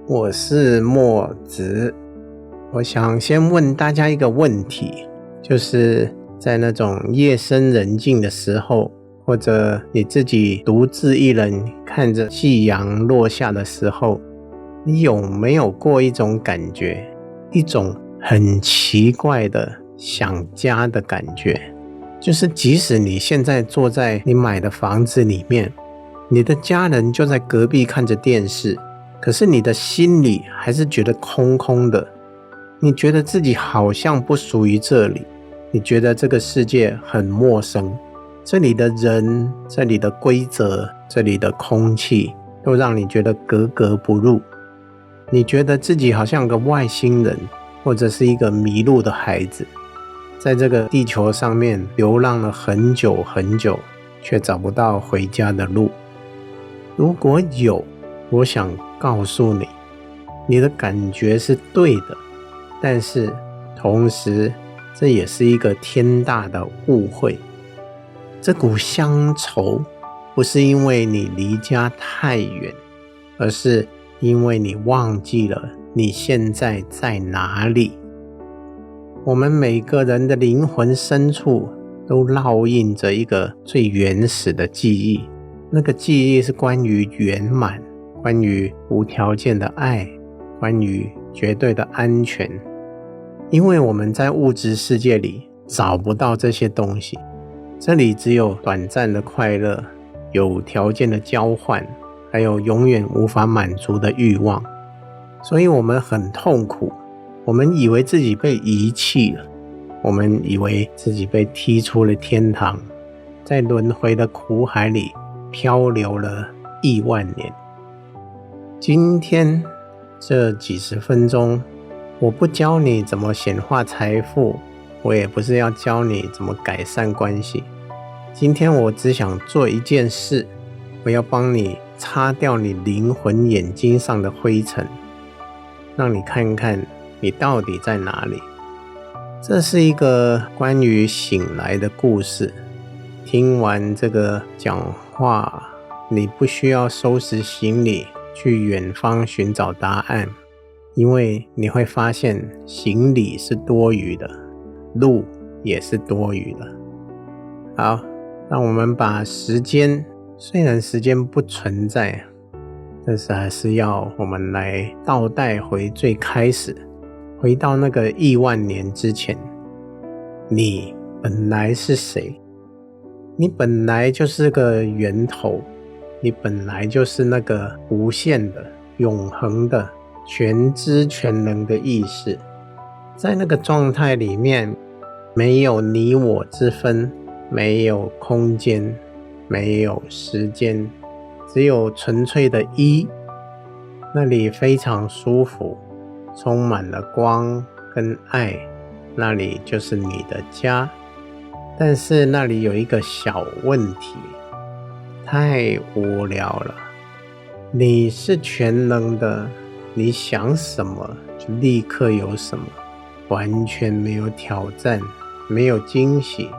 我是墨子。我想先问大家一个问题，就是在那种夜深人静的时候，或者你自己独自一人看着夕阳落下的时候，你有没有过一种感觉，一种很奇怪的想家的感觉？就是即使你现在坐在你买的房子里面，你的家人就在隔壁看着电视，可是你的心里还是觉得空空的，你觉得自己好像不属于这里，你觉得这个世界很陌生，这里的人，这里的规则，这里的空气都让你觉得格格不入，你觉得自己好像个外星人，或者是一个迷路的孩子，在这个地球上面流浪了很久很久，却找不到回家的路。如果有，我想告诉你，你的感觉是对的，但是同时这也是一个天大的误会。这股乡愁不是因为你离家太远，而是因为你忘记了你现在在哪里。我们每个人的灵魂深处都烙印着一个最原始的记忆，那个记忆是关于圆满，关于无条件的爱，关于绝对的安全。因为我们在物质世界里找不到这些东西，这里只有短暂的快乐，有条件的交换，还有永远无法满足的欲望。所以我们很痛苦，我们以为自己被遗弃了，我们以为自己被踢出了天堂，在轮回的苦海里漂流了亿万年。今天这几十分钟，我不教你怎么显化财富，我也不是要教你怎么改善关系。今天我只想做一件事，我要帮你擦掉你灵魂眼睛上的灰尘，让你看看你到底在哪里。这是一个关于醒来的故事。听完这个讲话，你不需要收拾行李去远方寻找答案，因为你会发现行李是多余的，路也是多余的。好，让我们把时间，虽然时间不存在，但是还是要我们来倒带回最开始，回到那个亿万年之前。你本来是谁？你本来就是个源头，你本来就是那个无限的、永恒的、全知全能的意识。在那个状态里面，没有你我之分，没有空间，没有时间，只有纯粹的一。那里非常舒服，充满了光跟爱，那里就是你的家。但是那里有一个小问题，太无聊了。你是全能的，你想什么就立刻有什么，完全没有挑战，没有惊喜，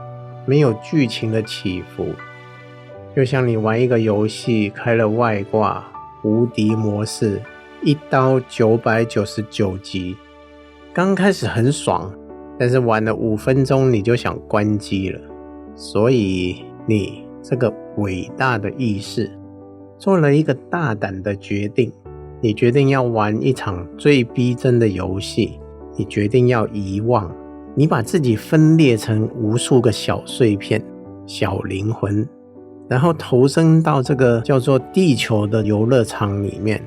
没有剧情的起伏。就像你玩一个游戏，开了外挂无敌模式，一刀999级，刚开始很爽，但是玩了5分钟你就想关机了。所以你这个伟大的意识做了一个大胆的决定，你决定要玩一场最逼真的游戏，你决定要遗忘，你把自己分裂成无数个小碎片、小灵魂，然后投身到这个叫做地球的游乐场里面。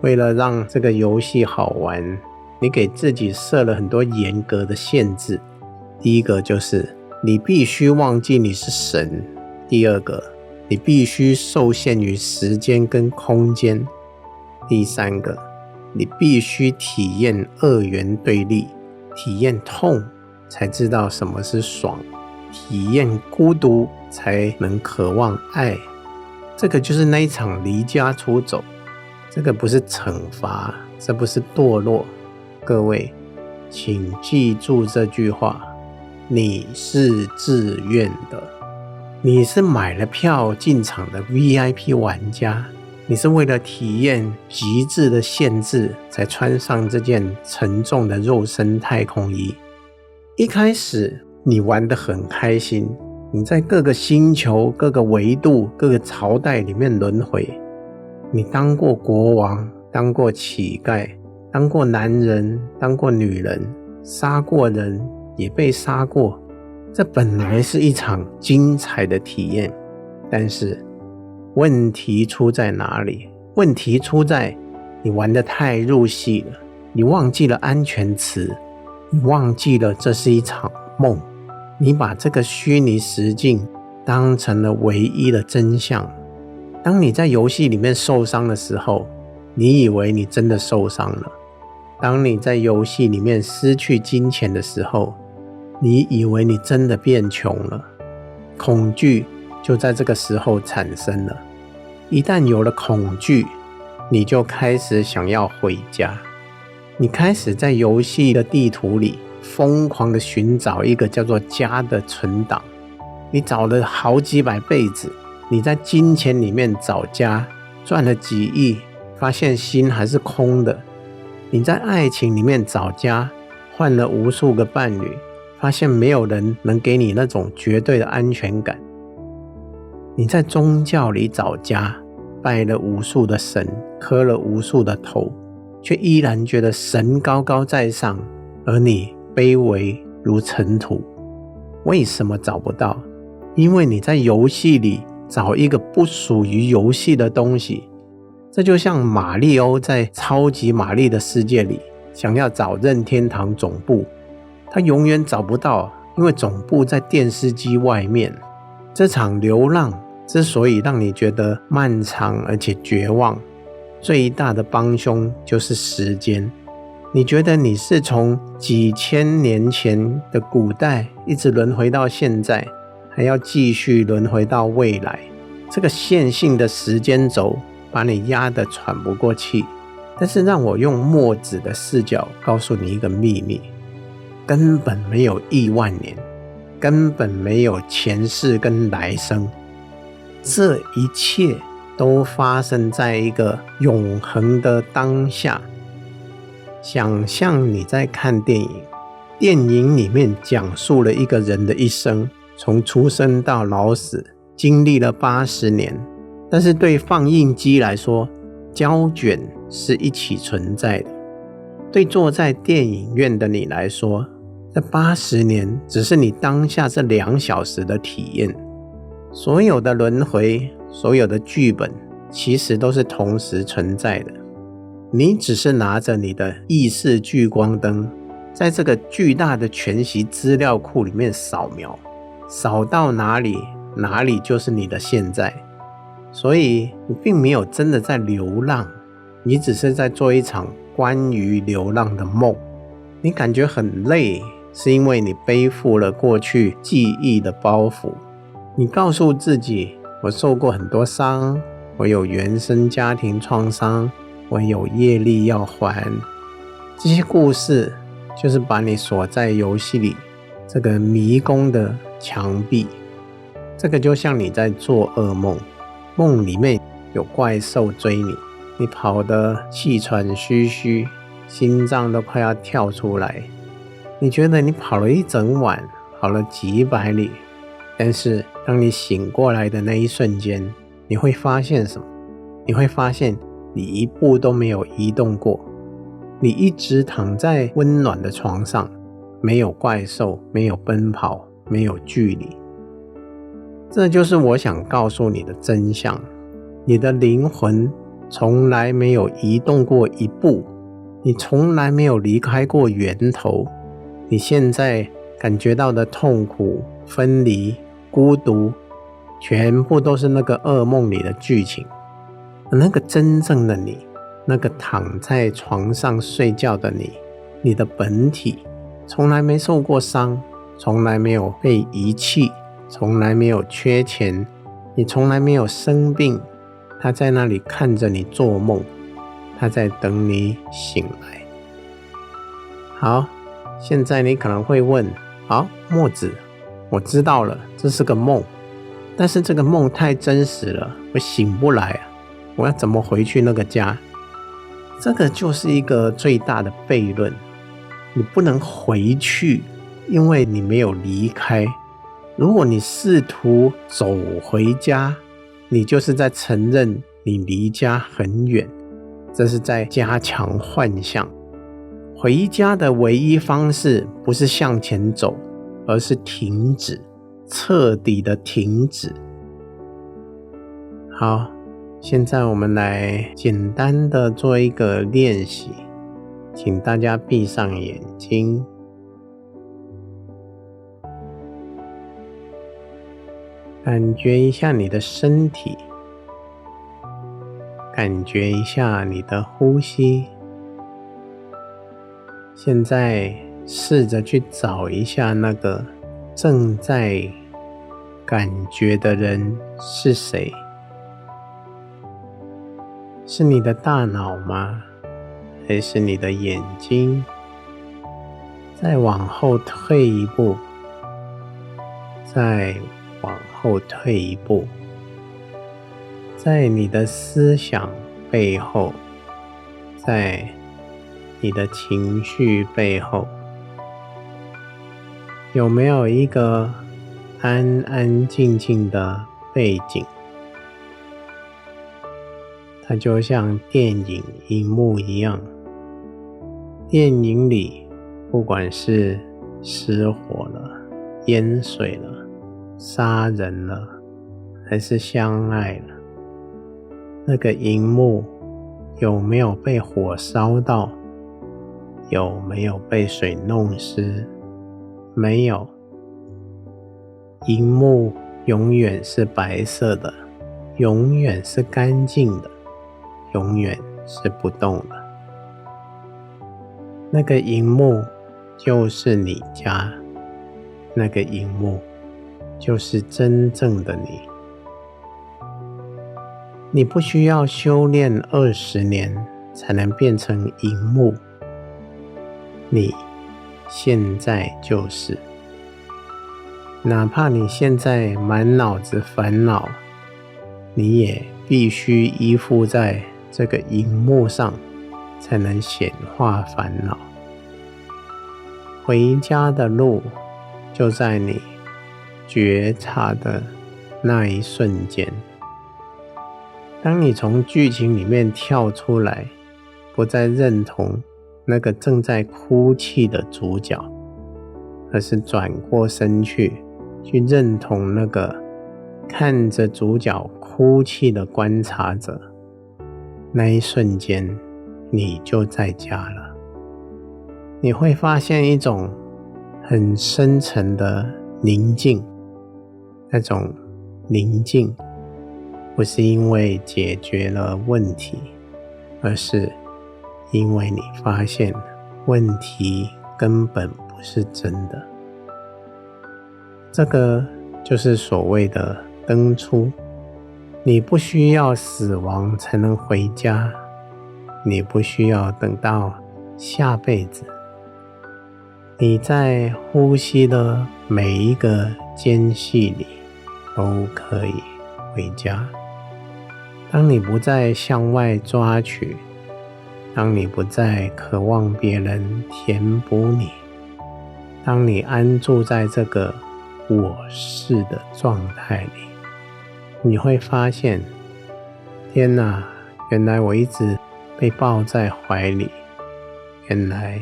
为了让这个游戏好玩，你给自己设了很多严格的限制。第一个就是你必须忘记你是神，第二个你必须受限于时间跟空间，第三个你必须体验二元对立，体验痛才知道什么是爽，体验孤独才能渴望爱。这个就是那一场离家出走，这个不是惩罚，这不是堕落。各位请记住这句话，你是自愿的，你是买了票进场的 VIP 玩家，你是为了体验极致的限制才穿上这件沉重的肉身太空衣。一开始你玩得很开心，你在各个星球、各个维度、各个朝代里面轮回，你当过国王，当过乞丐，当过男人，当过女人，杀过人，也被杀过，这本来是一场精彩的体验。但是问题出在哪里？问题出在你玩得太入戏了，你忘记了安全词，你忘记了这是一场梦，你把这个虚拟实境当成了唯一的真相。当你在游戏里面受伤的时候，你以为你真的受伤了；当你在游戏里面失去金钱的时候，你以为你真的变穷了。恐惧就在这个时候产生了。一旦有了恐惧，你就开始想要回家。你开始在游戏的地图里疯狂地寻找一个叫做家的存档。你找了好几百辈子，你在金钱里面找家，赚了几亿，发现心还是空的。你在爱情里面找家，换了无数个伴侣，发现没有人能给你那种绝对的安全感。你在宗教里找家，拜了无数的神，磕了无数的头，却依然觉得神高高在上，而你卑微如尘土。为什么找不到？因为你在游戏里找一个不属于游戏的东西。这就像马里欧在超级玛丽的世界里想要找任天堂总部，他永远找不到，因为总部在电视机外面。这场流浪之所以让你觉得漫长而且绝望，最大的帮凶就是时间。你觉得你是从几千年前的古代一直轮回到现在，还要继续轮回到未来。这个线性的时间轴把你压得喘不过气。但是让我用墨子的视角告诉你一个秘密，根本没有亿万年，根本没有前世跟来生，这一切都发生在一个永恒的当下。想象你在看电影，电影里面讲述了一个人的一生，从出生到老死，经历了80年。但是对放映机来说，胶卷是一起存在的。对坐在电影院的你来说，这80年只是你当下这2小时的体验。所有的轮回，所有的剧本，其实都是同时存在的。你只是拿着你的意识聚光灯，在这个巨大的全息资料库里面扫描，扫到哪里，哪里就是你的现在。所以你并没有真的在流浪，你只是在做一场关于流浪的梦。你感觉很累，是因为你背负了过去记忆的包袱。你告诉自己，我受过很多伤，我有原生家庭创伤，我有业力要还。这些故事就是把你锁在游戏里这个迷宫的墙壁。这个就像你在做噩梦，梦里面有怪兽追你，你跑得气喘吁吁，心脏都快要跳出来。你觉得你跑了一整晚，跑了几百里，但是当你醒过来的那一瞬间，你会发现什么？你会发现你一步都没有移动过，你一直躺在温暖的床上，没有怪兽，没有奔跑，没有距离。这就是我想告诉你的真相。你的灵魂从来没有移动过一步，你从来没有离开过源头。你现在感觉到的痛苦、分离、孤独，全部都是那个噩梦里的剧情。那个真正的你，那个躺在床上睡觉的你，你的本体从来没受过伤，从来没有被遗弃，从来没有缺钱，你从来没有生病。他在那里看着你做梦，他在等你醒来。好，现在你可能会问，好，墨子，我知道了，这是个梦，但是这个梦太真实了，我醒不来啊。我要怎么回去那个家？这个就是一个最大的悖论。你不能回去，因为你没有离开。如果你试图走回家，你就是在承认你离家很远，这是在加强幻象。回家的唯一方式不是向前走，而是停止，彻底的停止。好，现在我们来简单的做一个练习，请大家闭上眼睛，感觉一下你的身体，感觉一下你的呼吸。现在试着去找一下那个正在感觉的人是谁？是你的大脑吗？还是你的眼睛？再往后退一步，再往后退一步，在你的思想背后，在你的情绪背后，有没有一个安安静静的背景？它就像电影荧幕一样，电影里不管是失火了、淹水了、杀人了，还是相爱了，那个荧幕有没有被火烧到？有没有被水弄湿？没有。荧幕永远是白色的，永远是干净的，永远是不动的。那个荧幕就是你家，那个荧幕就是真正的你。你不需要修炼20年才能变成荧幕，你现在就是。哪怕你现在满脑子烦恼，你也必须依附在这个荧幕上，才能显化烦恼。回家的路就在你觉察的那一瞬间。当你从剧情里面跳出来，不再认同那个正在哭泣的主角，而是转过身去认同那个看着主角哭泣的观察者，那一瞬间你就在家了。你会发现一种很深沉的宁静，那种宁静不是因为解决了问题，而是因为你发现问题根本不是真的。这个就是所谓的登出。你不需要死亡才能回家，你不需要等到下辈子。你在呼吸的每一个间隙里都可以回家。当你不再向外抓取，当你不再渴望别人填补你，当你安住在这个我是的状态里，你会发现，天哪，原来我一直被抱在怀里，原来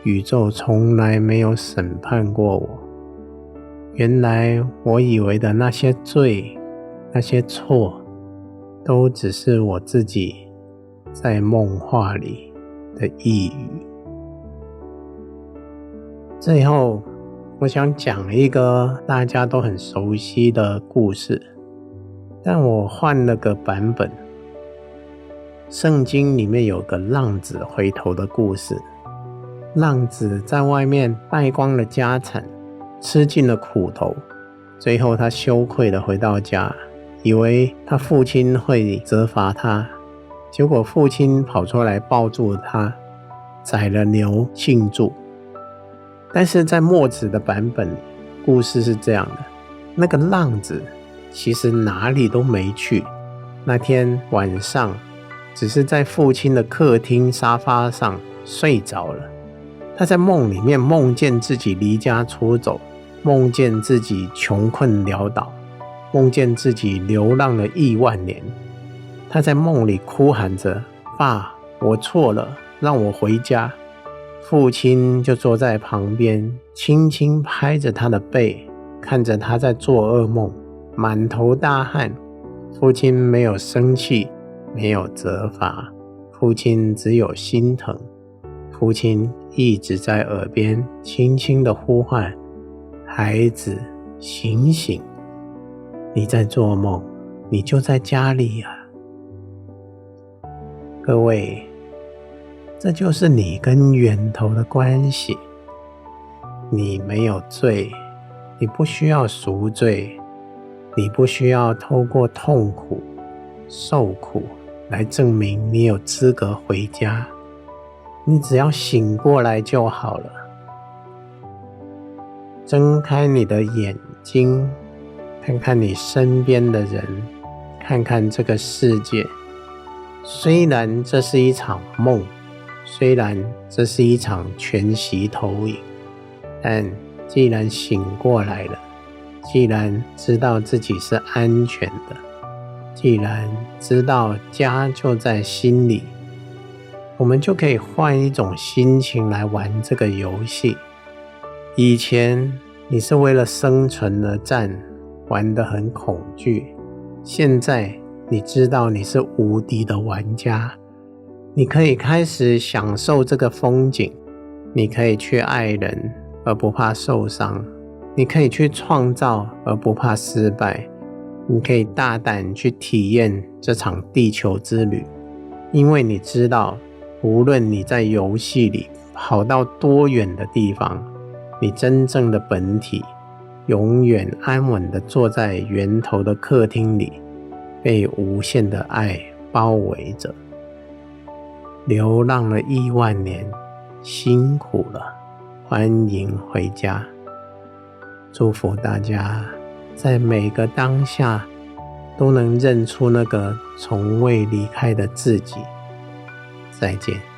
宇宙从来没有审判过我，原来我以为的那些罪、那些错，都只是我自己在梦话里的呓语。最后，我想讲一个大家都很熟悉的故事，但我换了个版本。圣经里面有个浪子回头的故事。浪子在外面败光了家产，吃尽了苦头，最后他羞愧地回到家，以为他父亲会责罚他，结果父亲跑出来抱住他，宰了牛庆祝。但是在墨子的版本里，故事是这样的，那个浪子其实哪里都没去，那天晚上只是在父亲的客厅沙发上睡着了。他在梦里面梦见自己离家出走，梦见自己穷困潦倒，梦见自己流浪了亿万年。他在梦里哭喊着：爸，我错了，让我回家。父亲就坐在旁边，轻轻拍着他的背，看着他在做噩梦，满头大汗。父亲没有生气，没有责罚，父亲只有心疼。父亲一直在耳边轻轻地呼唤：孩子，醒醒，你在做梦，你就在家里啊。各位，这就是你跟源头的关系。你没有罪，你不需要赎罪，你不需要透过痛苦、受苦来证明你有资格回家，你只要醒过来就好了。睁开你的眼睛，看看你身边的人，看看这个世界。虽然这是一场梦，虽然这是一场全息投影，但既然醒过来了，既然知道自己是安全的，既然知道家就在心里，我们就可以换一种心情来玩这个游戏。以前你是为了生存而战，玩得很恐惧，现在你知道你是无敌的玩家，你可以开始享受这个风景，你可以去爱人而不怕受伤，你可以去创造而不怕失败，你可以大胆去体验这场地球之旅，因为你知道，无论你在游戏里跑到多远的地方，你真正的本体永远安稳地坐在源头的客厅里，被无限的爱包围着。流浪了亿万年，辛苦了，欢迎回家。祝福大家在每个当下都能认出那个从未离开的自己。再见。